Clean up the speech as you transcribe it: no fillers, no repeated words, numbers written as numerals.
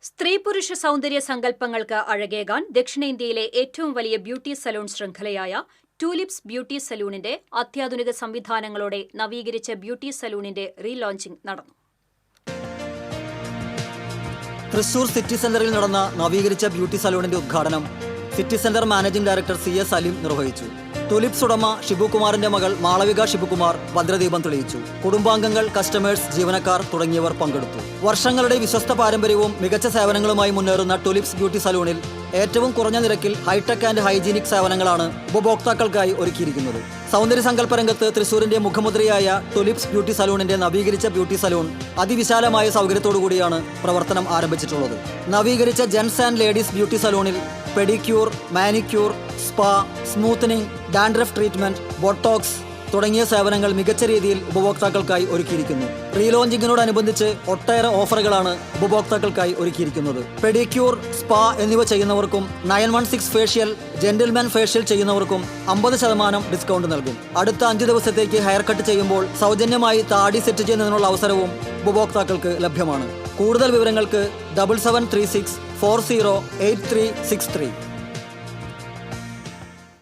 സ്ത്രീ-പുരുഷ സൗന്ദര്യ സങ്കല്പങ്ങൾക്ക് അഴകേകാൻ ദക്ഷിണേന്ത്യയിലെ ഏറ്റവും വലിയ ബ്യൂട്ടി സലൂൺ ശൃംഖലയായ ടൂലിപ്സ് ബ്യൂട്ടി സലൂണിന്റെ അത്യാധുനിക സംവിധാനങ്ങളോടെ നവീകരിച്ച ബ്യൂട്ടി സലൂണിന്റെ റീലോഞ്ചിംഗ് നടന്നു. തൃശൂർ സിറ്റി സെന്ററിൽ നടന്ന നവീകരിച്ച ബ്യൂട്ടി സലൂണിന്റെ ഉദ്ഘാടനം city centre managing director CS Saleem നിർവഹിച്ചു. ടൂലിപ്സ് ഉടമ ഷിബുകുമാറിന്റെ മകൾ മാളവിക ഷിബുകുമാർ ഭദ്രദീപം തെളിയിച്ചു. കുടുംബാംഗങ്ങൾ, കസ്റ്റമേഴ്സ്, ജീവനക്കാർ തുടങ്ങിയവർ പങ്കെടുത്തു. വർഷങ്ങളുടെ വിശ്വസ്ത പാരമ്പര്യവും മികച്ച സേവനങ്ങളുമായി മുന്നേറുന്ന ടൂലിപ്സ് ബ്യൂട്ടി സലൂണിൽ ഏറ്റവും കുറഞ്ഞ നിരക്കിൽ ഹൈടെക് ആൻഡ് ഹൈജീനിക് സേവനങ്ങളാണ് ഉപഭോക്താക്കൾക്കായി ഒരുക്കിയിരിക്കുന്നത്. സൗന്ദര്യ സങ്കല്പ രംഗത്ത് തൃശൂരിന്റെ മുഖമുദ്രയായ ടൂലിപ്സ് ബ്യൂട്ടി സലൂണിന്റെ നവീകരിച്ച ബ്യൂട്ടി സലൂൺ അതിവിശാലമായ സൗകര്യത്തോടുകൂടിയാണ് പ്രവർത്തനം ആരംഭിച്ചിട്ടുള്ളത്. നവീകരിച്ച ജെൻസ് ആൻഡ് ലേഡീസ് ബ്യൂട്ടി സലൂണിൽ pedicure, manicure, spa, smoothening, dandruff treatment, Botox തുടങ്ങിയ സേവനങ്ങൾ മികച്ച രീതിയിൽ ഉപഭോക്താക്കൾക്കായി ഒരുക്കിയിരിക്കുന്നു. റീലോഞ്ചിങ്ങിനോടനുബന്ധിച്ച് ഒട്ടേറെ ഓഫറുകളാണ് ഉപഭോക്താക്കൾക്കായി ഒരുക്കിയിരിക്കുന്നത്. പെഡിക്യൂർ, സ്പാ എന്നിവ ചെയ്യുന്നവർക്കും 916 ഫേഷ്യൽ, ജെന്റിൽമാൻ ഫേഷ്യൽ ചെയ്യുന്നവർക്കും 50% ഡിസ്കൗണ്ട് നൽകും. അടുത്ത 5 ദിവസത്തേക്ക് ഹെയർ കട്ട് ചെയ്യുമ്പോൾ സൗജന്യമായി താടി സെറ്റ് ചെയ്യുന്നതിനുള്ള അവസരവും ഉപഭോക്താക്കൾക്ക് ലഭ്യമാണ്. കൂടുതൽ വിവരങ്ങൾക്ക് 7736 408363.